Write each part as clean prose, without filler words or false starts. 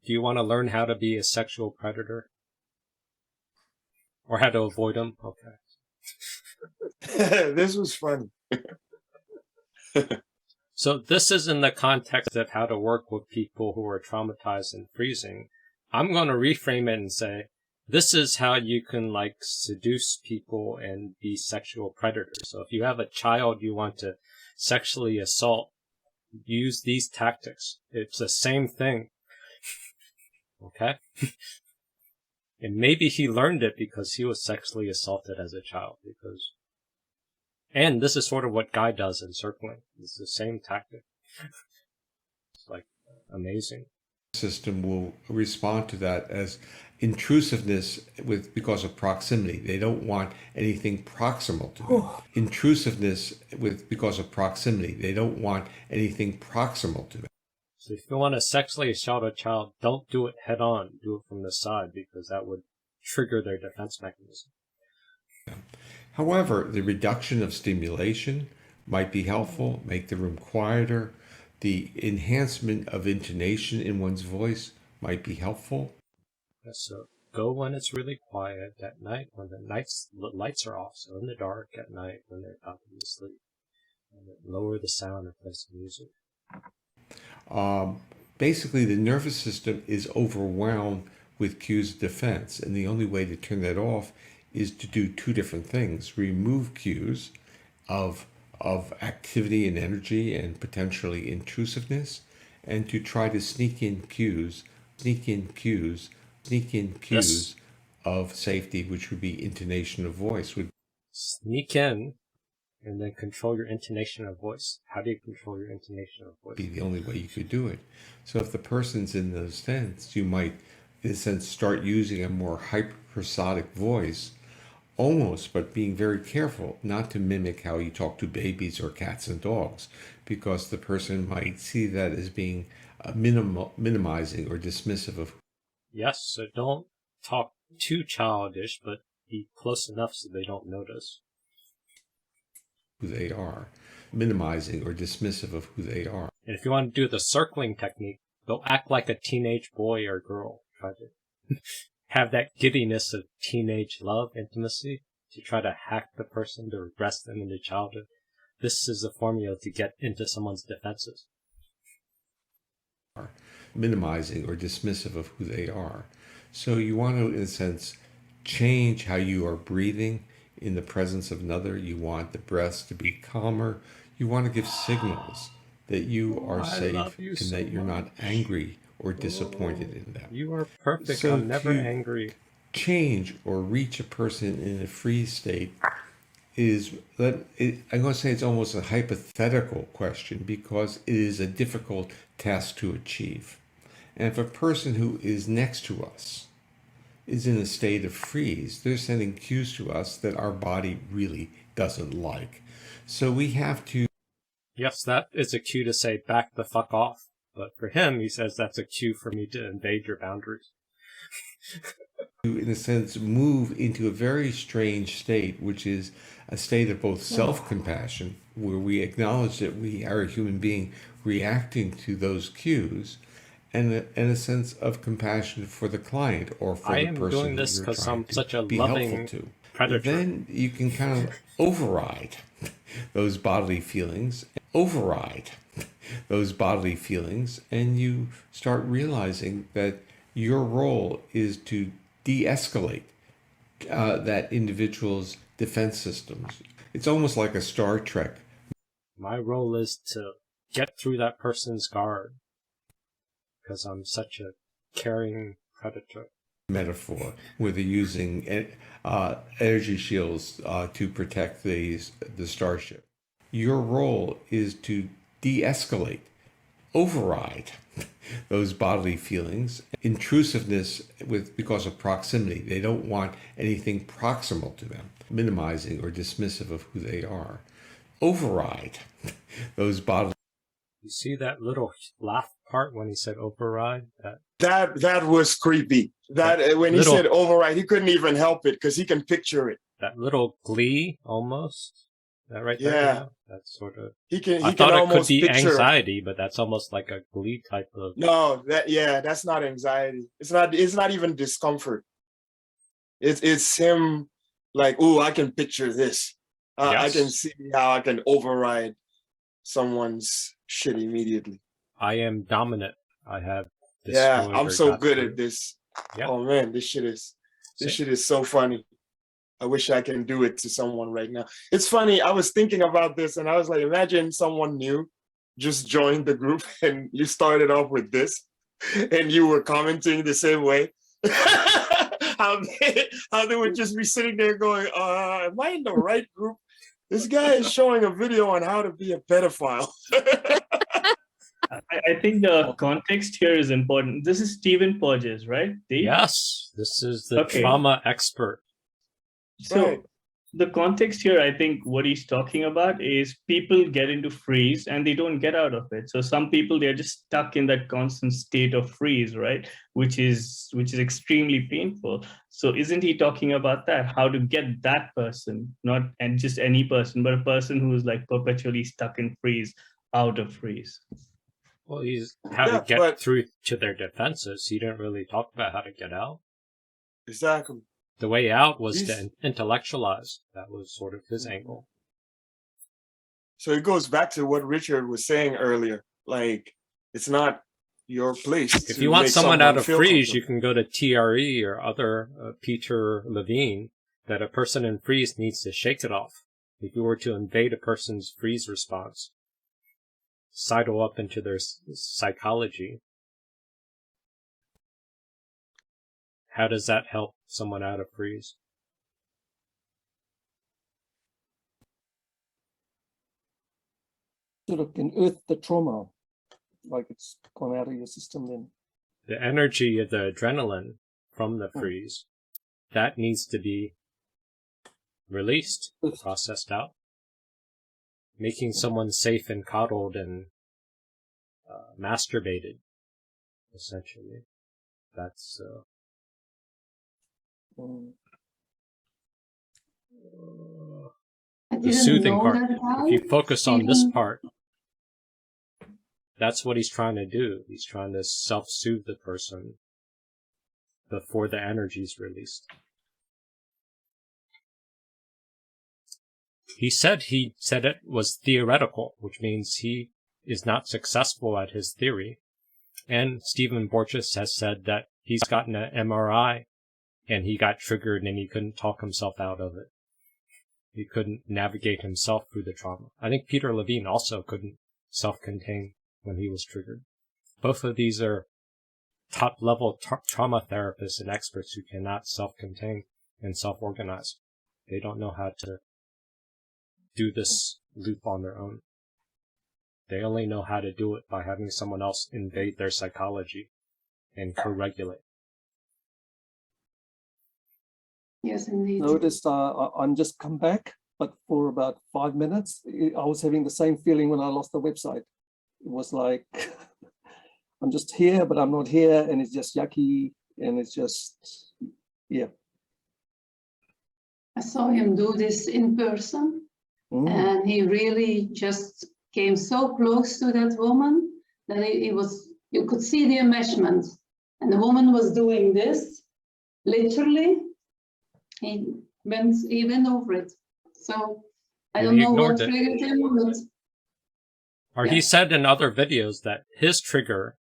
Do you want to learn how to be a sexual predator? Or how to avoid them? Okay. This was funny. So this is in the context of how to work with people who are traumatized and freezing. I'm going to reframe it and say, this is how you can like seduce people and be sexual predators. So if you have a child you want to sexually assault, use these tactics. It's the same thing. Okay? And maybe he learned it because he was sexually assaulted as a child. And this is sort of what Guy does in circling. It's the same tactic. It's like amazing. System will respond to that as intrusiveness because of proximity. They don't want anything proximal to them. Intrusiveness because of proximity. They don't want anything proximal to them. So if you want to sexually assault a child, don't do it head on. Do it from the side because that would trigger their defense mechanism. However, the reduction of stimulation might be helpful, make the room quieter. The enhancement of intonation in one's voice might be helpful. So go when it's really quiet at night, when the lights are off, so in the dark at night when they're about to sleep. And then lower the sound and play some music. Basically, the nervous system is overwhelmed with cues of defense, and the only way to turn that off is to do two different things. Remove cues of activity and energy and potentially intrusiveness, and to try to sneak in cues Yes. of safety, which would be intonation of voice. Sneak in and then control your intonation of voice. How do you control your intonation of voice? Be the only way you could do it. So if the person's in those sense, you might, in a sense, start using a more hyperprosodic voice, almost, but being very careful not to mimic how you talk to babies or cats and dogs, because the person might see that as being minimizing or dismissive of. Yes, so don't talk too childish, but be close enough so they don't notice. Who they are, minimizing or dismissive of who they are. And if you want to do the circling technique, don't act like a teenage boy or girl. Try to have that giddiness of teenage love, intimacy, to try to hack the person, to regress them into childhood. This is a formula to get into someone's defenses. Minimizing or dismissive of who they are. So you want to, in a sense, change how you are breathing in the presence of another. You want the breaths to be calmer. You want to give signals that you are safe and that you're not angry or disappointed in them. You are perfect. So I'm never angry. Change or reach a person in a freeze state is I'm going to say it's almost a hypothetical question because it is a difficult task to achieve. And if a person who is next to us is in a state of freeze, they're sending cues to us that our body really doesn't like. So we have to. Yes, that is a cue to say back the fuck off. But for him, he says that's a cue for me to invade your boundaries. In a sense, move into a very strange state, which is a state of both self-compassion, where we acknowledge that we are a human being reacting to those cues, and a sense of compassion for the client or for the person doing this that you're because trying I'm to such a be loving helpful to. predator. Then you can kind of override those bodily feelings, and you start realizing that your role is to de-escalate that individual's defense systems. It's almost like a Star Trek. My role is to get through that person's guard because I'm such a caring predator. Metaphor where they're using energy shields to protect the starship. Your role is to de-escalate, override those bodily feelings, intrusiveness because of proximity. They don't want anything proximal to them, minimizing or dismissive of who they are. Override those bodily. You see that little laugh part when he said override? That was creepy. When he said override, he couldn't even help it because he can picture it. That little glee, almost. That right there. Yeah. That's sort of. He can I thought it could almost be picture. anxiety, but that's almost like a glee type of. No, that's not anxiety. It's not even discomfort. It's him like, oh, I can picture this. I can Yes. see how I can override someone's shit immediately. I am dominant. I have Yeah, destroyed I'm or so got good through. at this. Yeah. Oh man, this shit is so funny. I wish I can do it to someone right now. It's funny. I was thinking about this and I was like, imagine someone new just joined the group and you started off with this and you were commenting the same way. how they would just be sitting there going, am I in the right group? This guy is showing a video on how to be a pedophile. I think the context here is important. This is Stephen Porges, right? Steve? Yes, this is the Okay. trauma expert. So Right. the context here, I think what he's talking about is people get into freeze and they don't get out of it. So some people, they're just stuck in that constant state of freeze, right? Which is extremely painful. So isn't he talking about that? How to get that person, not and just any person, but a person who is like perpetually stuck in freeze, out of freeze. Well, he's how to get through to their defenses. He didn't really talk about how to get out. Exactly. The way out was to intellectualize. That was sort of his angle. So it goes back to what Richard was saying earlier. Like, it's not your place. If you want someone out of freeze, you can go to TRE or other Peter Levine, that a person in freeze needs to shake it off. If you were to invade a person's freeze response, sidle up into their psychology, how does that help someone out of freeze? Sort of unearth the trauma, like it's gone out of your system then. The energy of the adrenaline from the freeze, that needs to be released, processed out. Making someone safe and coddled and masturbated, essentially. That's the soothing part. If you focus on this part, that's what he's trying to do. He's trying to self-soothe the person before the energy is released. He said it was theoretical, which means he is not successful at his theory. And Stephen Borges has said that he's gotten an MRI and he got triggered and he couldn't talk himself out of it. He couldn't navigate himself through the trauma. I think Peter Levine also couldn't self-contain when he was triggered. Both of these are top-level trauma therapists and experts who cannot self-contain and self-organize. They don't know how to do this loop on their own. They only know how to do it by having someone else invade their psychology and co-regulate. Yes, indeed. Noticed I'm just come back, but for about 5 minutes, I was having the same feeling when I lost the website. It was like, I'm just here, but I'm not here, and it's just yucky, and it's just, yeah. I saw him do this in person, and he really just came so close to that woman that you could see the enmeshment. And the woman was doing this, literally. He went over it. So I don't know what triggered him, but... Or he said in other videos that his trigger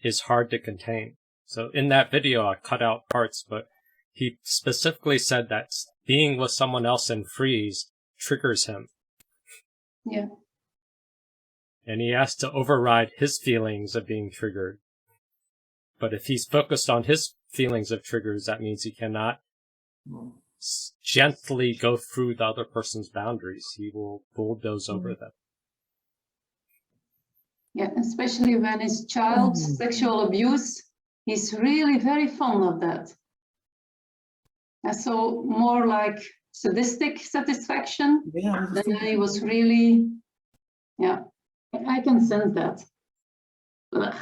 is hard to contain. So in that video, I cut out parts, but he specifically said that being with someone else in freeze triggers him. Yeah. And he has to override his feelings of being triggered. But if he's focused on his feelings of triggers, that means he cannot gently go through the other person's boundaries. He will bulldoze over them. Yeah, especially when it's child sexual abuse, he's really very fond of that. And so more like sadistic satisfaction, then he was really, I can sense that. But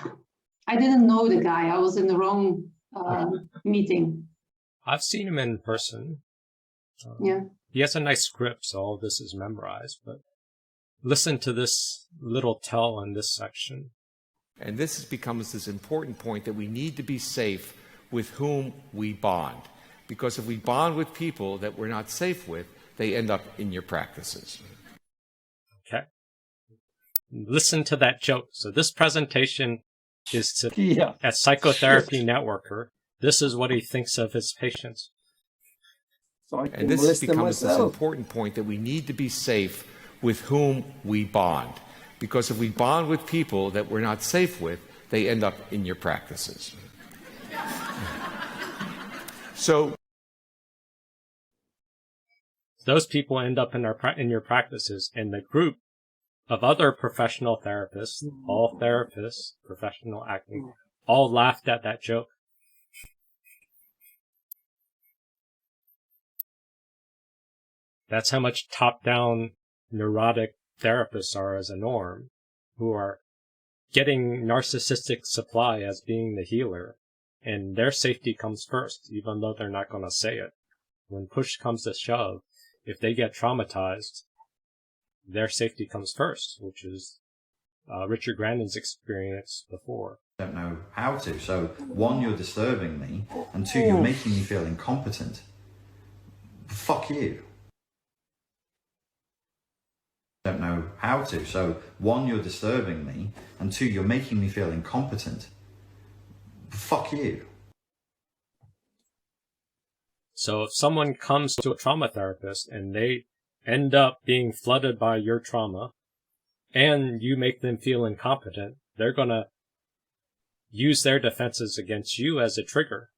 I didn't know the guy. I was in the wrong meeting. I've seen him in person. He has a nice script, so all this is memorized, but listen to this little tell in this section. And this becomes this important point that we need to be safe with whom we bond. Because if we bond with people that we're not safe with, they end up in your practices. Okay. Listen to that joke. So this presentation is to a psychotherapy networker. This is what he thinks of his patients. So and this becomes this important point that we need to be safe with whom we bond. Because if we bond with people that we're not safe with, they end up in your practices. So those people end up in your practices, and the group of other professional therapists, all therapists, professional acting, all laughed at that joke. That's how much top-down neurotic therapists are as a norm, who are getting narcissistic supply as being the healer, and their safety comes first, even though they're not going to say it. When push comes to shove, if they get traumatized, their safety comes first, which is Richard Grandin's experience before. I don't know how to. So, one, you're disturbing me, and two, you're making me feel incompetent. Fuck you. I don't know how to. So, one, you're disturbing me, and two, you're making me feel incompetent. Fuck you. So if someone comes to a trauma therapist and they end up being flooded by your trauma and you make them feel incompetent, they're going to use their defenses against you as a trigger.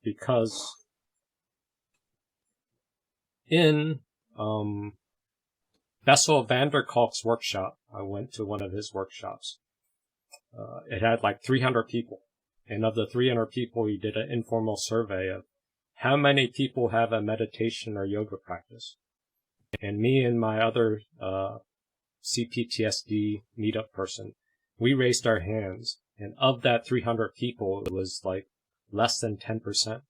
Because in Bessel van der Kolk's workshop, I went to one of his workshops. It had like 300 people. And of the 300 people, he did an informal survey of how many people have a meditation or yoga practice. And me and my other CPTSD meetup person, we raised our hands. And of that 300 people, it was like less than 10%.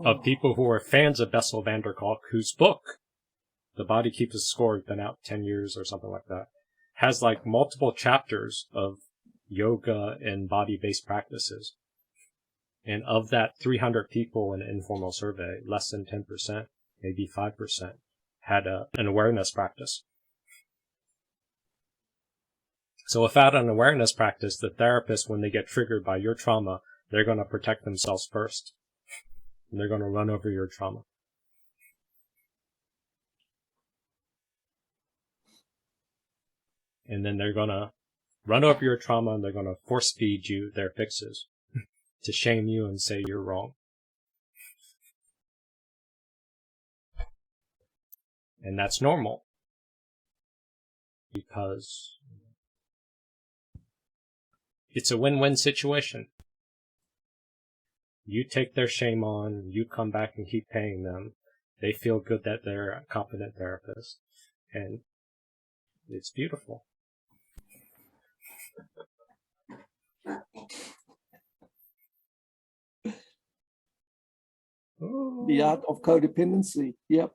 Of people who are fans of Bessel van der Kolk, whose book, The Body Keeps a Score, been out 10 years or something like that, has like multiple chapters of yoga and body-based practices. And of that 300 people in an informal survey, less than 10%, maybe 5%, had an awareness practice. So without an awareness practice, the therapist, when they get triggered by your trauma, they're going to protect themselves first. And they're going to run over your trauma. And then they're going to run over your trauma and they're going to force feed you their fixes to shame you and say you're wrong. And that's normal. Because it's a win-win situation. You take their shame on, you come back and keep paying them. They feel good that they're a competent therapist. And it's beautiful. The art of codependency. Yep.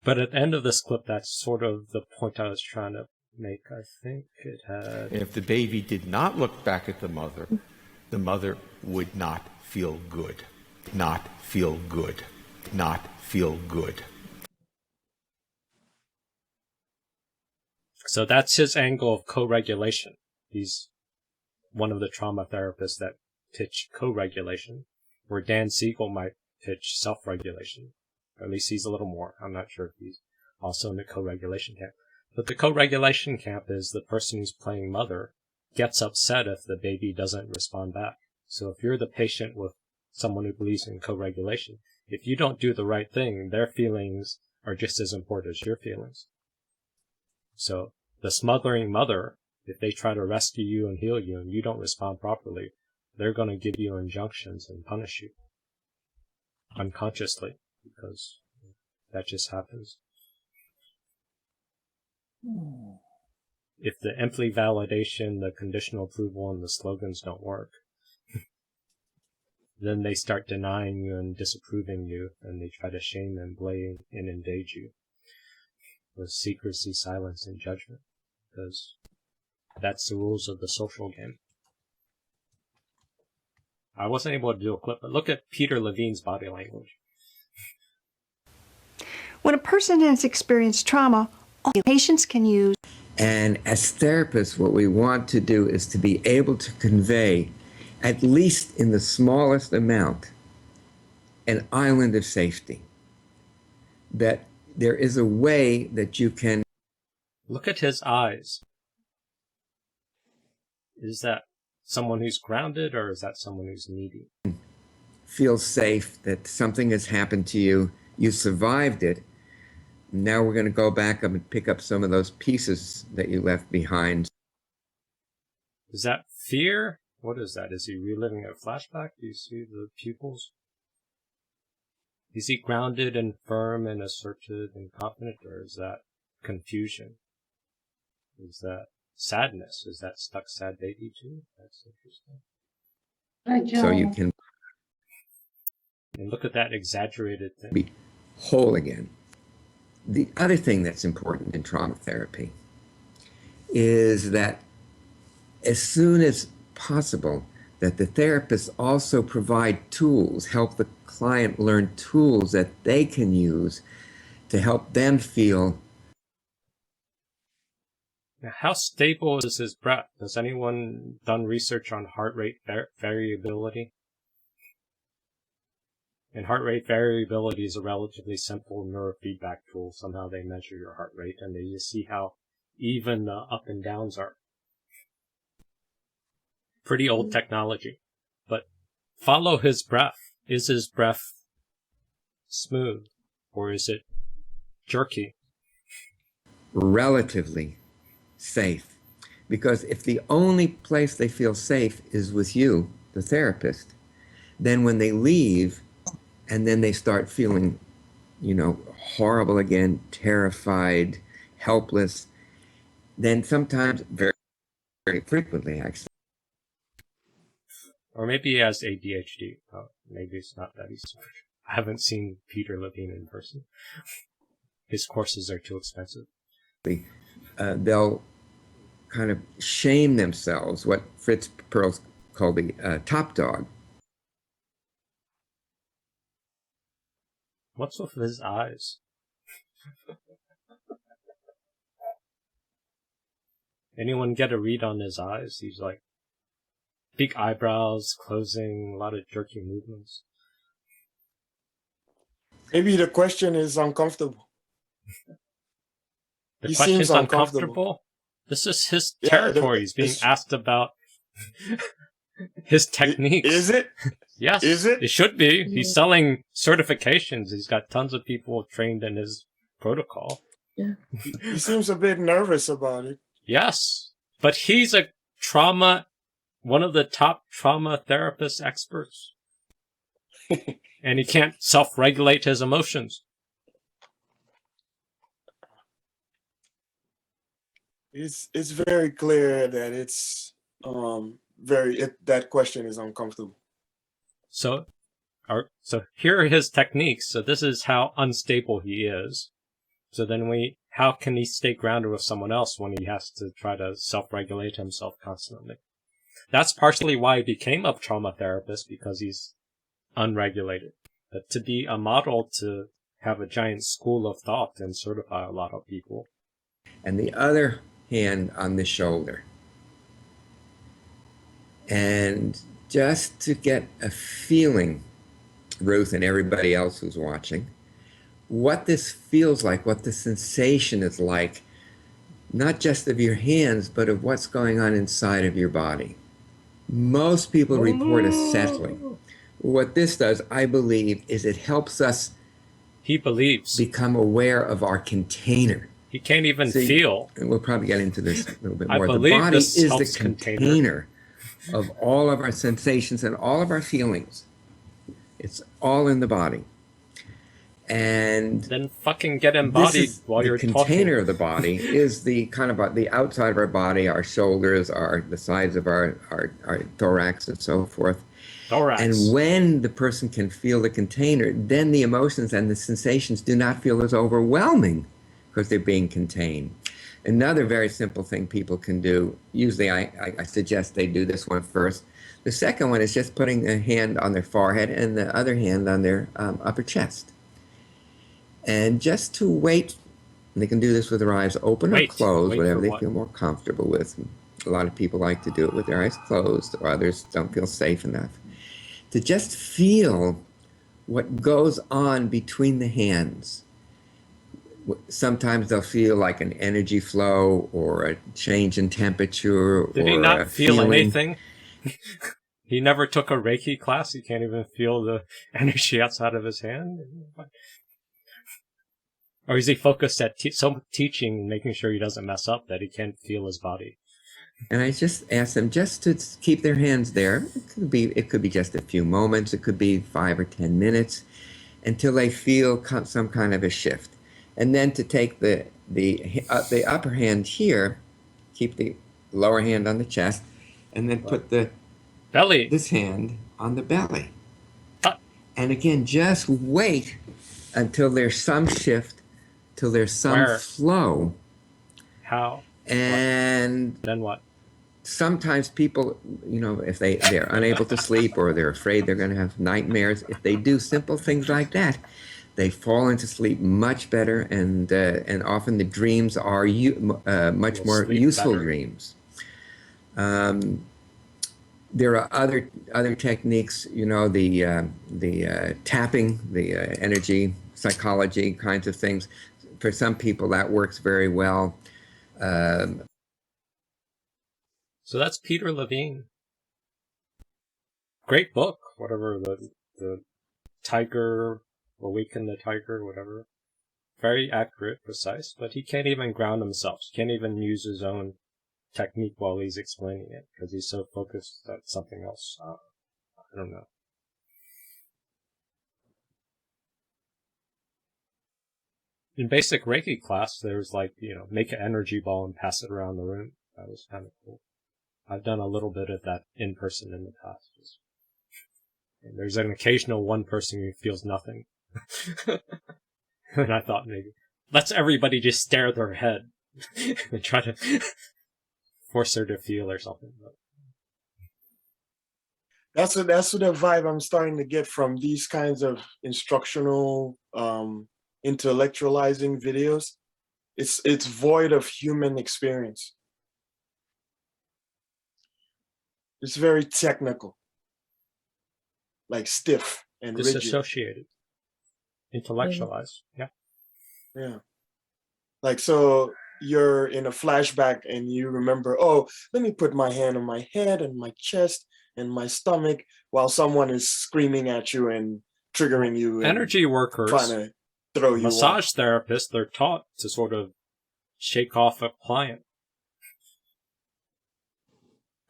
But at the end of this clip, that's sort of the point I was trying to make. I think it had... if the baby did not look back at the mother would not feel good. Not feel good. Not feel good. So that's his angle of co-regulation. He's one of the trauma therapists that pitch co-regulation, where Dan Siegel might pitch self-regulation. Or at least he's a little more. I'm not sure if he's also in the co-regulation camp. But the co-regulation camp is the person who's playing mother gets upset if the baby doesn't respond back. So if you're the patient with someone who believes in co-regulation, if you don't do the right thing, their feelings are just as important as your feelings. So the smothering mother, if they try to rescue you and heal you and you don't respond properly, they're going to give you injunctions and punish you unconsciously, because that just happens. if the empty validation, the conditional approval, and the slogans don't work, then they start denying you and disapproving you, and they try to shame and blame and invade you with secrecy, silence, and judgment, because that's the rules of the social game. I wasn't able to do a clip, but look at Peter Levine's body language. When a person has experienced trauma, patients can use. And as therapists, what we want to do is to be able to convey, at least in the smallest amount, an island of safety. That there is a way that you can... Look at his eyes. Is that someone who's grounded, or is that someone who's needy? Feel safe that something has happened to you, you survived it. Now we're going to go back up and pick up some of those pieces that you left behind. Is that fear? What is that? Is he reliving a flashback? Do you see the pupils? Is he grounded and firm and assertive and confident, or is that confusion? Is that sadness? Is that stuck sad baby too? That's interesting. So you can... And look at that exaggerated thing. Be whole again. The other thing that's important in trauma therapy is that as soon as possible, that the therapists also provide tools, help the client learn tools that they can use to help them feel. Now, how stable is his breath? Has anyone done research on heart rate variability? And heart rate variability is a relatively simple neurofeedback tool. Somehow they measure your heart rate and they just see how even the up and downs are. Pretty old technology. But follow his breath. Is his breath smooth, or is it jerky? Relatively safe. Because if the only place they feel safe is with you, the therapist, then when they leave, and then they start feeling, horrible again, terrified, helpless, then sometimes, very, very frequently, actually. Or maybe he has ADHD. Oh, maybe it's not that easy. I haven't seen Peter Levine in person. His courses are too expensive. They'll kind of shame themselves, what Fritz Perls called the top dog. What's with his eyes? Anyone get a read on his eyes? He's like big eyebrows, closing, a lot of jerky movements. Maybe the question is uncomfortable. The He question's seems uncomfortable. uncomfortable? This is his Yeah, territory. He's being asked about his techniques. Is it? Yes. Is it? It should be. He's selling certifications. He's got tons of people trained in his protocol. Yeah. He seems a bit nervous about it. Yes. But he's one of the top trauma therapist experts. And he can't self-regulate his emotions. It's very clear that it's that question is uncomfortable. So here are his techniques. So this is how unstable he is. So then how can he stay grounded with someone else when he has to try to self-regulate himself constantly? That's partially why he became a trauma therapist, because he's unregulated. But to be a model to have a giant school of thought and certify a lot of people. And the other hand on the shoulder. And just to get a feeling, Ruth and everybody else who's watching, what this feels like, what the sensation is like, not just of your hands, but of what's going on inside of your body. Most people report a settling. What this does, I believe, is it helps us become aware of our container. He can't even feel. And we'll probably get into this a little bit more. I believe the body this is helps the container of all of our sensations and all of our feelings. It's all in the body. And then fucking get embodied while you're talking. The container of the body is the kind of the outside of our body, our shoulders, the sides of our thorax and so forth. Thorax. And when the person can feel the container, then the emotions and the sensations do not feel as overwhelming because they're being contained. Another very simple thing people can do, usually I suggest they do this one first. The second one is just putting a hand on their forehead and the other hand on their upper chest. And just to wait, and they can do this with their eyes open or closed, whatever they feel more comfortable with. A lot of people like to do it with their eyes closed, or others don't feel safe enough. To just feel what goes on between the hands. Sometimes they'll feel like an energy flow or a change in temperature. Did he not feel anything? He never took a Reiki class. He can't even feel the energy outside of his hand. Or is he focused at teaching, making sure he doesn't mess up, that he can't feel his body? And I just asked them just to keep their hands there. It could be just a few moments. It could be 5 or 10 minutes until they feel some kind of a shift. And then to take the upper hand here, keep the lower hand on the chest, and then put the belly, this hand on the belly. And again, just wait until there's some shift, till there's some flow. How? And then what? Sometimes people, if they're unable to sleep or they're afraid they're going to have nightmares, if they do simple things like that, they fall into sleep much better, and often the dreams are much more useful dreams. There are other techniques, the tapping, the energy psychology kinds of things. For some people, that works very well. So that's Peter Levine. Great book, whatever, the Tiger, Awaken the Tiger, whatever. Very accurate, precise, but he can't even ground himself. He can't even use his own technique while he's explaining it, because he's so focused on something else. I don't know. In basic Reiki class, there's make an energy ball and pass it around the room. That was kind of cool. I've done a little bit of that in person in the past. And there's an occasional one person who feels nothing. And I thought maybe let's everybody just stare at their head and try to force her to feel or something. That's what the vibe I'm starting to get from these kinds of instructional, intellectualizing videos. It's void of human experience. It's very technical, like stiff and rigid. Disassociated, intellectualized. Yeah. Like, so you're in a flashback and you remember, oh, let me put my hand on my head and my chest and my stomach while someone is screaming at you and triggering you. Energy workers, trying to throw you massage therapists, they're taught to sort of shake off a client.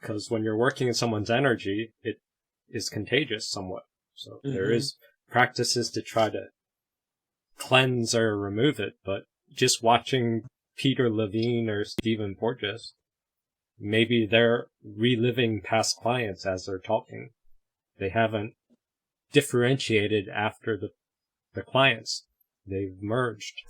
Because when you're working in someone's energy, it is contagious somewhat. So there is practices to try to cleanse or remove it, but just watching Peter Levine or Stephen Porges, maybe they're reliving past clients as they're talking. They haven't differentiated after the clients. They've merged.